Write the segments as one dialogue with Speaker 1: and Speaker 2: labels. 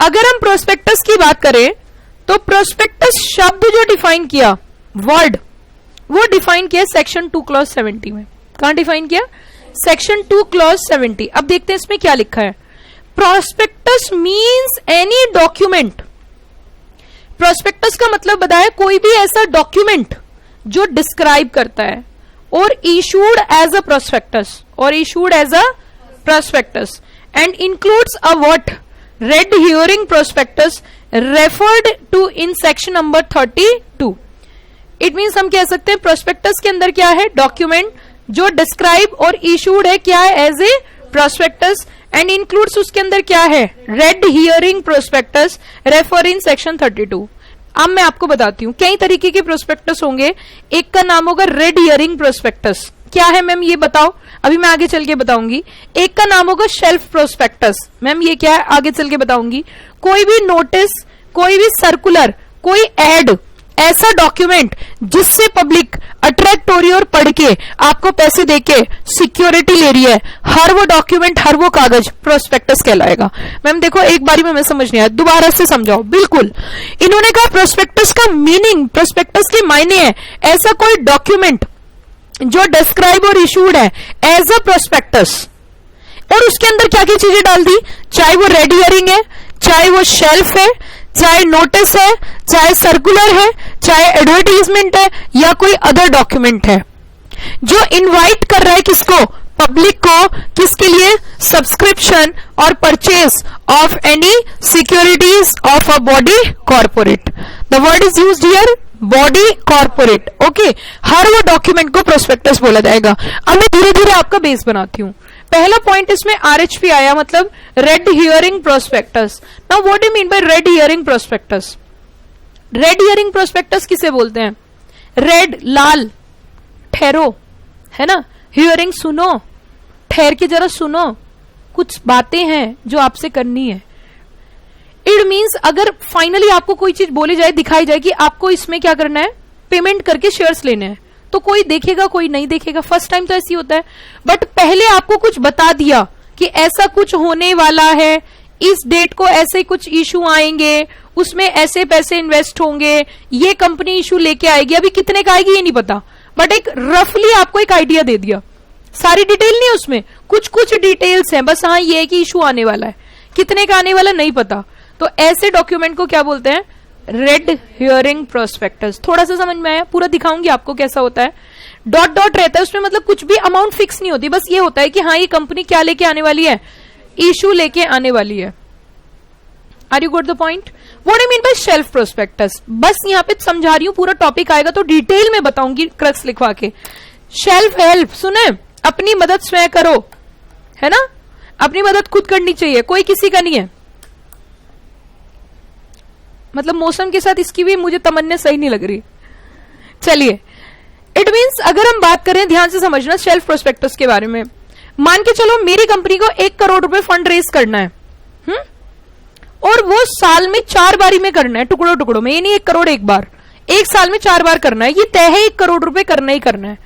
Speaker 1: अगर हम प्रोस्पेक्टस की बात करें तो प्रोस्पेक्टस शब्द जो डिफाइन किया, वर्ड, वो डिफाइन किया सेक्शन 2 क्लॉज 70 में। कहां डिफाइन किया? Section 2 clause 70। अब देखते हैं इसमें क्या लिखा है। Prospectus means any document. Prospectus का मतलब बताया कोई भी ऐसा डॉक्यूमेंट जो डिस्क्राइब करता है, और इशूड एज अ प्रोस्पेक्टस, और issued as a prospectus, and includes a what? Red herring prospectus referred to in section number 32। It means हम कह सकते हैं प्रोस्पेक्टस के अंदर क्या है? डॉक्यूमेंट जो डिस्क्राइब और इशूड है क्या है? As a prospectus, and includes उसके अंदर क्या है? Red herring prospectus refer in section 32। अब मैं आपको बताती हूं कई तरीके के प्रोस्पेक्टस होंगे। एक का नाम होगा रेड हियरिंग प्रोस्पेक्टस। क्या है मैम ये बताओ? अभी मैं आगे चल के बताऊंगी। एक का नाम होगा शेल्फ प्रोस्पेक्टस। मैम ये क्या है? आगे चल के बताऊंगी। कोई भी नोटिस, कोई भी सर्कुलर, कोई एड, ऐसा डॉक्यूमेंट जिससे पब्लिक अट्रैक्ट हो रही है और पढ़ के आपको पैसे देके सिक्योरिटी ले रही है, हर वो डॉक्यूमेंट, हर वो कागज प्रोस्पेक्टस कहलाएगा। मैम देखो एक बारी में हमें समझ नहीं आया, दोबारा से समझाओ। बिल्कुल, इन्होंने कहा प्रोस्पेक्टस का मीनिंग, प्रोस्पेक्टस के मायने है ऐसा कोई डॉक्यूमेंट जो डिस्क्राइब और इशूड है एज अ प्रोस्पेक्टस, और उसके अंदर क्या क्या चीजें डाल दी, चाहे वो रेड हियरिंग है, चाहे वो शेल्फ है, चाहे नोटिस है, चाहे सर्कुलर है, चाहे एडवर्टाइजमेंट है, या कोई अदर डॉक्यूमेंट है जो इनवाइट कर रहा है किसको? पब्लिक को। किसके लिए? सब्सक्रिप्शन और purchase of any securities of a body corporate. The word is used here, body corporate. Okay, हर वो डॉक्यूमेंट को प्रोस्पेक्टस बोला जाएगा। अब मैं धीरे धीरे आपका बेस बनाती हूं। पहला पॉइंट इसमें आरएचपी आया, मतलब red herring prospectus. Now what do mean by red herring prospectus? Red herring prospectus किसे बोलते हैं? रेड लाल, ठहरो, है ना, हियरिंग सुनो, ठहर के जरा सुनो, कुछ बातें हैं जो आपसे करनी है। इट मीन्स अगर फाइनली आपको कोई चीज बोली जाए, दिखाई जाए कि आपको इसमें क्या करना है, पेमेंट करके शेयर्स लेने हैं, तो कोई देखेगा कोई नहीं देखेगा। फर्स्ट टाइम तो ऐसी होता है, बट पहले आपको कुछ बता दिया कि ऐसा कुछ होने वाला है, इस डेट को ऐसे कुछ इशू आएंगे, उसमें ऐसे पैसे इन्वेस्ट होंगे, ये कंपनी इशू लेके आएगी। अभी कितने का आएगी ये नहीं पता, बट एक रफली आपको एक आइडिया दे दिया। सारी डिटेल नहीं है उसमें, कुछ कुछ डिटेल्स हैं बस। हाँ ये है कि इशू आने वाला है, कितने का आने वाला नहीं पता। तो ऐसे डॉक्यूमेंट को क्या बोलते हैं? Red herring prospectus. थोड़ा सा समझ में आया? पूरा दिखाऊंगी आपको कैसा होता है। डॉट डॉट रहता है उसमें, मतलब कुछ भी अमाउंट फिक्स नहीं होती, बस ये होता है कि हाँ ये कंपनी क्या लेके आने वाली है, इशू लेके आने वाली है। Are you got the point? What I mean by shelf prospectus? बस यहाँ पे समझा रही हूँ, पूरा टॉपिक आएगा तो डिटेल में बताऊंगी क्रक्स लिखवा के। शेल्फ हेल्प, सुने, अपनी मदद स्वयं करो, है ना, अपनी मदद खुद करनी चाहिए, कोई किसी का नहीं है। मतलब मौसम के साथ इसकी भी मुझे तमन्ना सही नहीं लग रही। चलिए, इट मीन्स अगर हम बात करें, ध्यान से समझना शेल्फ प्रोस्पेक्टस के बारे में। मान के चलो मेरी कंपनी को 1 करोड़ रुपए फंड रेज करना है, और वो साल में 4 बारी में करना है, टुकड़ों टुकड़ों में। ये नहीं 1 करोड़ एक बार, एक साल में 4 बार करना है। ये तय है 1 करोड़ रुपए करना ही करना है।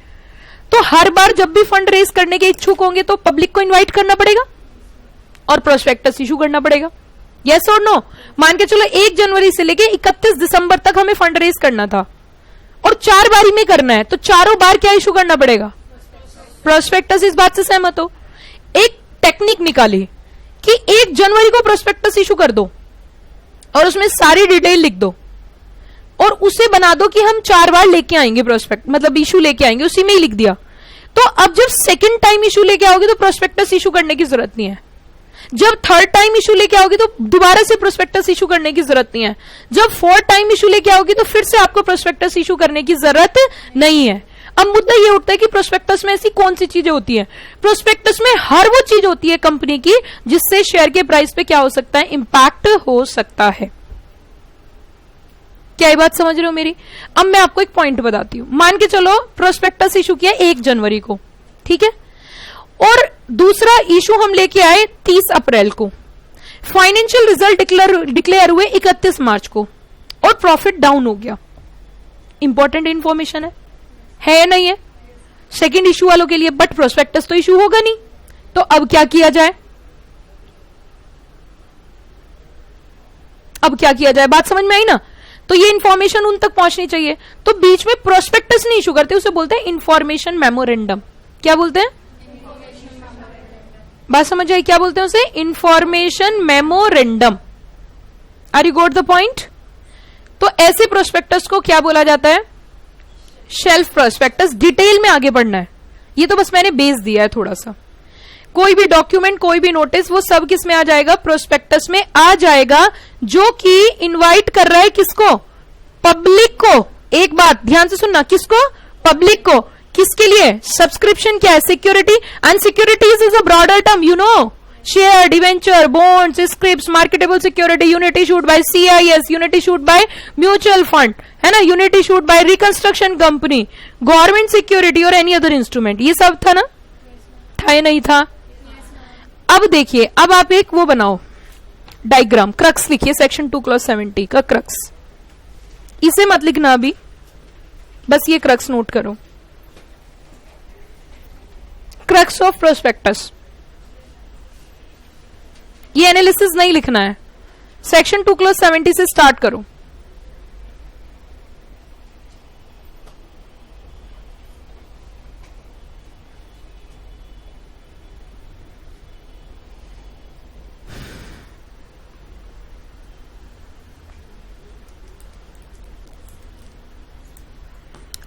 Speaker 1: तो हर बार जब भी फंड रेज करने के इच्छुक होंगे तो पब्लिक को इन्वाइट करना पड़ेगा और प्रोस्पेक्टस इशू करना पड़ेगा। यस और नो? मान के चलो 1 जनवरी से लेके 31 दिसंबर तक हमें फंड रेज करना था और 4 बारी में करना है, तो चारों बार क्या इशू करना पड़ेगा? प्रोस्पेक्टस। इस बात से सहमत हो? एक टेक्निक निकाली कि 1 जनवरी को प्रोस्पेक्टस इशू कर दो और उसमें सारी डिटेल लिख दो और उसे बना दो कि हम 4 बार लेके आएंगे प्रोस्पेक्ट, मतलब इशू लेके आएंगे, उसी में ही लिख दिया। तो अब जब सेकंड टाइम इशू लेके आओगे तो प्रोस्पेक्टस इशू करने की जरूरत नहीं है। जब थर्ड टाइम इशू लेके आओगे तो दोबारा से प्रोस्पेक्टस इशू करने की जरूरत नहीं है। जब फोर्थ टाइम इशू लेके आओगे तो फिर से आपको प्रोस्पेक्टस इशू करने की जरूरत नहीं है। अब मुद्दा ये उठता है कि प्रोस्पेक्टस में ऐसी कौन सी चीजें होती हैं? प्रोस्पेक्टस में हर वो चीज होती है कंपनी की जिससे शेयर के प्राइस पे क्या हो सकता है? इंपैक्ट हो सकता है। क्या ये बात समझ रहे हो मेरी? अब मैं आपको एक पॉइंट बताती हूं। मान के चलो प्रोस्पेक्टस इशू किया 1 जनवरी को, ठीक है, और दूसरा इशू हम लेके आए 30 अप्रैल को, फाइनेंशियल रिजल्ट डिक्लेयर हुए 31 मार्च को और प्रॉफिट डाउन हो गया। इंपॉर्टेंट इंफॉर्मेशन है या नहीं है सेकंड इशू वालों के लिए? बट प्रोस्पेक्टस तो इशू होगा नहीं, तो अब क्या किया जाए? अब क्या किया जाए, बात समझ में आई ना। तो ये इंफॉर्मेशन उन तक पहुंचनी चाहिए, तो बीच में प्रोस्पेक्टस नहीं इशू करते, उसे बोलते हैं इंफॉर्मेशन मेमोरेंडम। क्या बोलते हैं, बात समझ आई, क्या बोलते हैं उसे, information memorandum. Are you got the point. तो ऐसे प्रोस्पेक्टस को क्या बोला जाता है, शेल्फ प्रोस्पेक्टस। डिटेल में आगे बढ़ना है, ये तो बस मैंने बेस दिया है थोड़ा सा। कोई भी डॉक्यूमेंट, कोई भी नोटिस, वो सब किस में आ जाएगा, प्रोस्पेक्टस में आ जाएगा, जो कि इनवाइट कर रहा है किसको, पब्लिक को। एक बात ध्यान से सुनना, किसको, पब्लिक को। किसके लिए, सब्सक्रिप्शन क्या है, security. And securities is a broader term, you know, share, debenture, bonds, scripts, marketable security, unit issued by CIS, unit issued by mutual fund, है ना, unit issued by reconstruction company, government security और any other instrument. ये सब था ना, था या नहीं था। अब देखिए, अब आप एक वो बनाओ डायग्राम, क्रक्स लिखिए, सेक्शन 2 क्लॉज 70 का क्रक्स। इसे मत लिखना अभी, बस ये क्रक्स नोट करो, क्रक्स ऑफ प्रोस्पेक्टस। ये एनालिसिस नहीं लिखना है, सेक्शन 2 क्लॉज 70 से स्टार्ट करो।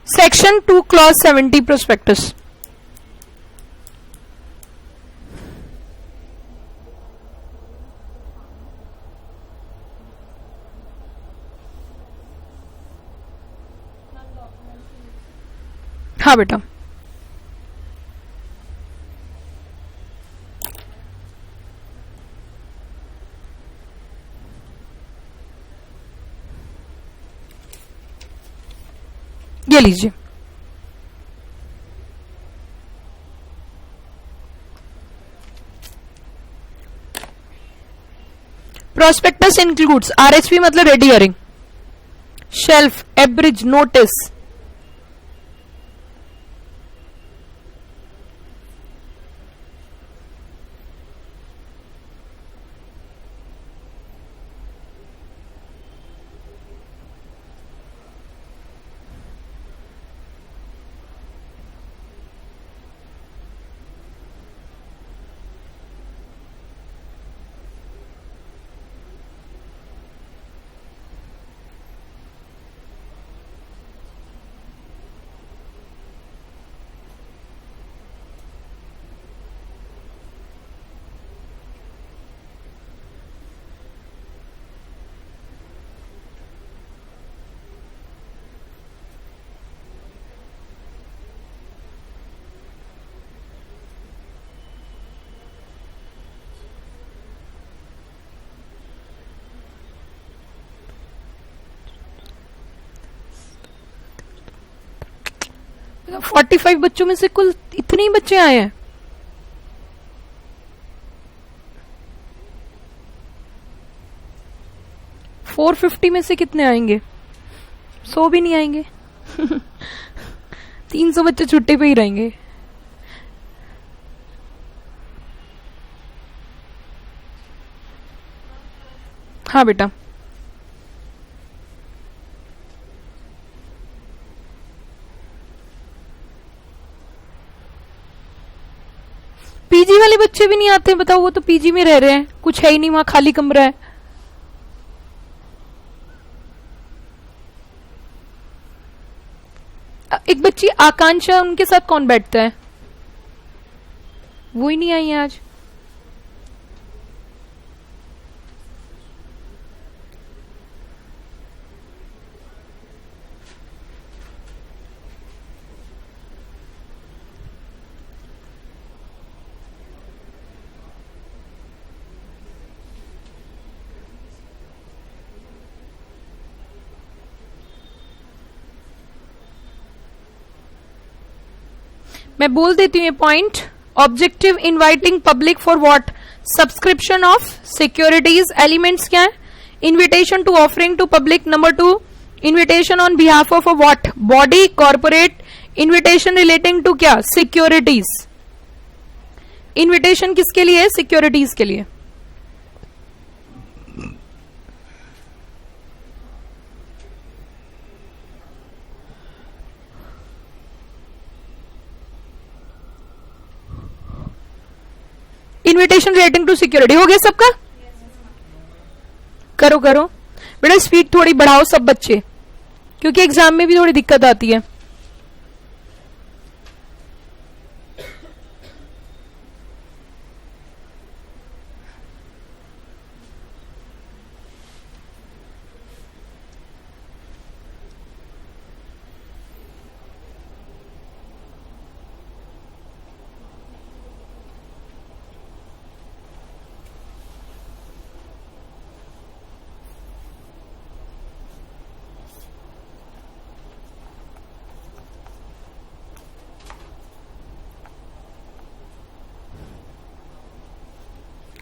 Speaker 1: Section 2 clause 70 prospectus. हाँ बेटा, ये लीजिए, प्रोस्पेक्टस इंक्लूड्स, RHP मतलब रेडी हियरिंग, शेल्फ, एब्रिज, नोटिस, तो 45 बच्चों में से कुल इतने ही बच्चे आए हैं। फोर 450 में से कितने आएंगे, 100 भी नहीं आएंगे। 300 बच्चे छुट्टी पे ही रहेंगे। हाँ बेटा, पीजी वाले बच्चे भी नहीं आते, बताओ, वो तो पीजी में रह रहे हैं, कुछ है ही नहीं वहां, खाली कमरा है। एक बच्ची आकांक्षा, उनके साथ कौन बैठता है, वो ही नहीं आई है आज। मैं बोल देती हूँ ये point. Objective inviting public for what, subscription of securities. Elements क्या है, invitation to offering to public. Number 2, invitation on behalf of a what, body, corporate. Invitation relating to क्या, सिक्योरिटीज। इन्विटेशन किसके लिए, सिक्योरिटीज के लिए। Invitation relating to security. हो गया सबका? करो करो बेटा, स्पीड थोड़ी बढ़ाओ सब बच्चे, क्योंकि एग्जाम में भी थोड़ी दिक्कत आती है।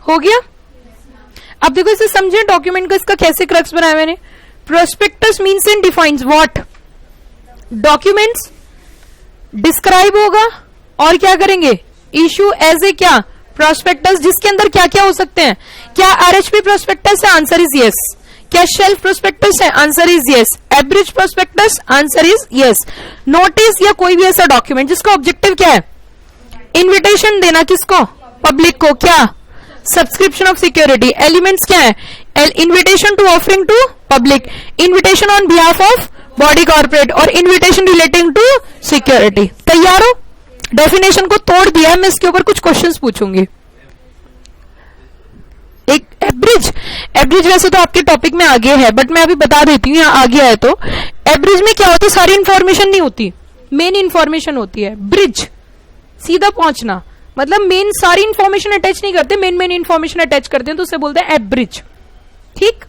Speaker 1: हो गया? अब देखो इसे समझे डॉक्यूमेंट का इसका कैसे क्रक्स बनाया मैंने। Prospectus means and defines what? Documents describe होगा और क्या करेंगे? इशू एज ए क्या? प्रोस्पेक्टस, जिसके अंदर क्या क्या हो सकते हैं? क्या आरएचपी प्रोस्पेक्टस है? Answer is yes. क्या शेल्फ प्रोस्पेक्टस है? Answer is yes. Average prospectus? Answer is yes. Notice या कोई भी ऐसा डॉक्यूमेंट जिसका ऑब्जेक्टिव क्या है? इन्विटेशन देना किसको? पब्लिक को। क्या? Subscription of security. एलिमेंट्स क्या है? Invitation to offering to public, invitation on behalf of body corporate और इन्विटेशन रिलेटिंग टू सिक्योरिटी। तैयार हो? डेफिनेशन को तोड़ दिया है, मैं इसके ऊपर कुछ क्वेश्चंस पूछूंगी। एक एवरेज, एवरेज वैसे तो आपके टॉपिक में आगे है, बट मैं अभी बता देती हूँ यहाँ आगे है। तो एवरेज में क्या होता है? सारी इंफॉर्मेशन नहीं होती, मेन इंफॉर्मेशन होती है। ब्रिज सीधा पहुंचना, मतलब मेन सारी इंफॉर्मेशन अटैच नहीं करते, मेन इंफॉर्मेशन अटैच करते हैं, तो उसे बोलते हैं एवरेज। ठीक,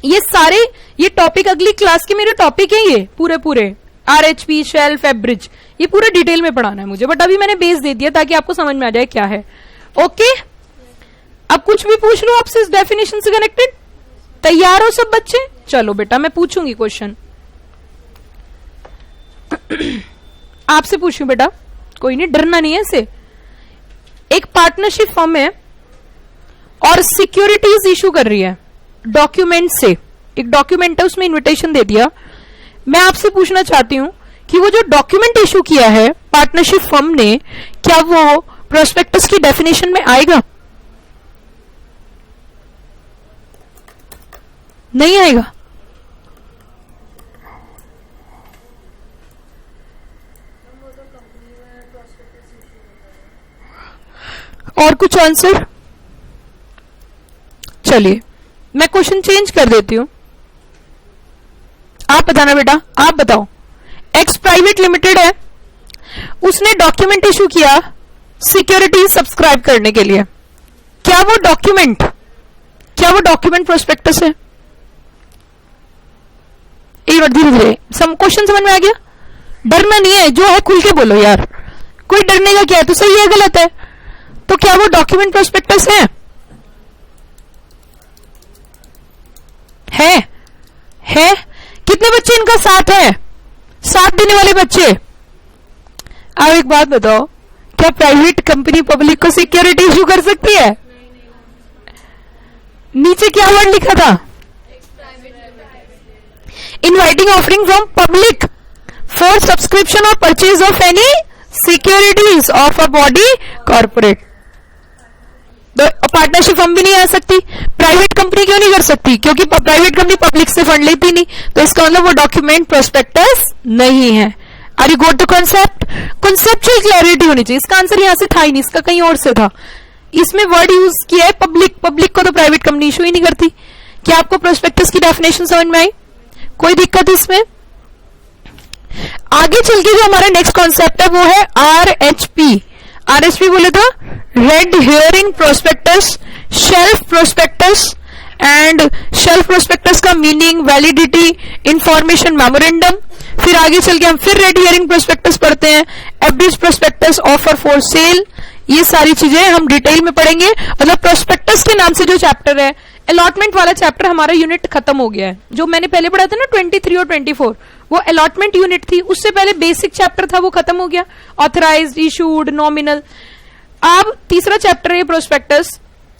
Speaker 1: ये सारे ये टॉपिक अगली क्लास के मेरे टॉपिक है, ये पूरे आरएचपी, शेल्फ, एवरेज, ये पूरा डिटेल में पढ़ाना है मुझे, बट अभी मैंने बेस दे दिया ताकि आपको समझ में आ जाए क्या है। ओके, अब कुछ भी पूछ लो आपसे इस डेफिनेशन से कनेक्टेड। तैयार हो सब बच्चे? चलो बेटा मैं पूछूंगी क्वेश्चन आपसे पूछूं बेटा, कोई नहीं, डरना नहीं है इसे। एक पार्टनरशिप फर्म है और सिक्योरिटीज इशू कर रही है डॉक्यूमेंट से। एक डॉक्यूमेंट है, उसमें इन्विटेशन दे दिया। मैं आपसे पूछना चाहती हूं कि वो जो डॉक्यूमेंट इशू किया है पार्टनरशिप फर्म ने, क्या वो प्रोस्पेक्टस की डेफिनेशन में आएगा? नहीं आएगा? और कुछ आंसर? चलिए मैं क्वेश्चन चेंज कर देती हूं, आप बताना बेटा, आप बताओ। एक्स प्राइवेट लिमिटेड है, उसने डॉक्यूमेंट इशू किया सिक्योरिटी सब्सक्राइब करने के लिए। क्या वो डॉक्यूमेंट प्रोस्पेक्टस है? एक बार धीरे धीरे क्वेश्चन समझ में आ गया? डरना नहीं है, जो है खुल के बोलो यार, कोई डरने का क्या है? तो सही है गलत है? तो क्या वो डॉक्यूमेंट प्रोस्पेक्टस है? है? कितने बच्चे इनका साथ है? साथ देने वाले बच्चे। अब एक बात बताओ, क्या प्राइवेट कंपनी पब्लिक को सिक्योरिटी इशू कर सकती है? नीचे क्या वर्ड लिखा था? Inviting offering from public for subscription और purchase of any securities of a body corporate. Partnership firm भी नहीं आ सकती। प्राइवेट कंपनी क्यों नहीं कर सकती? क्योंकि प्राइवेट कंपनी पब्लिक से फंड लेती नहीं, तो इसका मतलब वो डॉक्यूमेंट प्रोस्पेक्टस नहीं है। Are you got the concept? Conceptual clarity होनी चाहिए। इसका आंसर यहां से था ही नहीं, इसका कहीं और से था। इसमें वर्ड यूज किया है पब्लिक, पब्लिक को तो प्राइवेट कंपनी इशू ही नहीं करती। क्या आपको प्रोस्पेक्टस की डेफिनेशन समझ में आई? कोई दिक्कत इसमें? आगे चल के जो हमारा नेक्स्ट कॉन्सेप्ट है वो है आरएचपी। आरएचपी बोले तो red hearing prospectus, shelf prospectus and shelf prospectus का मीनिंग, वैलिडिटी, इंफॉर्मेशन मेमोरेंडम। फिर आगे चल के हम फिर रेड हेयरिंग प्रोस्पेक्टस पढ़ते हैं, average prospectus, offer for sale, ये सारी चीजें हम डिटेल में पढ़ेंगे। मतलब प्रोस्पेक्टस के नाम से जो चैप्टर है, अलॉटमेंट वाला चैप्टर हमारा यूनिट खत्म हो गया है। जो मैंने पहले पढ़ा था ना 23 और 24, वो अलॉटमेंट यूनिट थी। उससे पहले बेसिक चैप्टर था, वो खत्म हो गया। Authorised, issued, nominal. अब तीसरा चैप्टर है प्रोस्पेक्टस,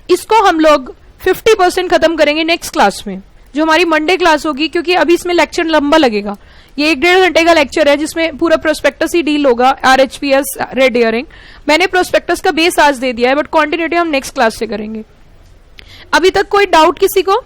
Speaker 1: इसको हम लोग 50% खत्म करेंगे नेक्स्ट क्लास में, जो हमारी मंडे क्लास होगी, क्योंकि अभी इसमें लेक्चर लंबा लगेगा, ये 1-1.5 घंटे का लेक्चर है जिसमें पूरा प्रोस्पेक्टस ही डील होगा, RHPS रेड हियरिंग। मैंने प्रोस्पेक्टस का बेस आज दे दिया है, बट कंटिन्यूटी हम नेक्स्ट क्लास से करेंगे। अभी तक कोई डाउट किसी को?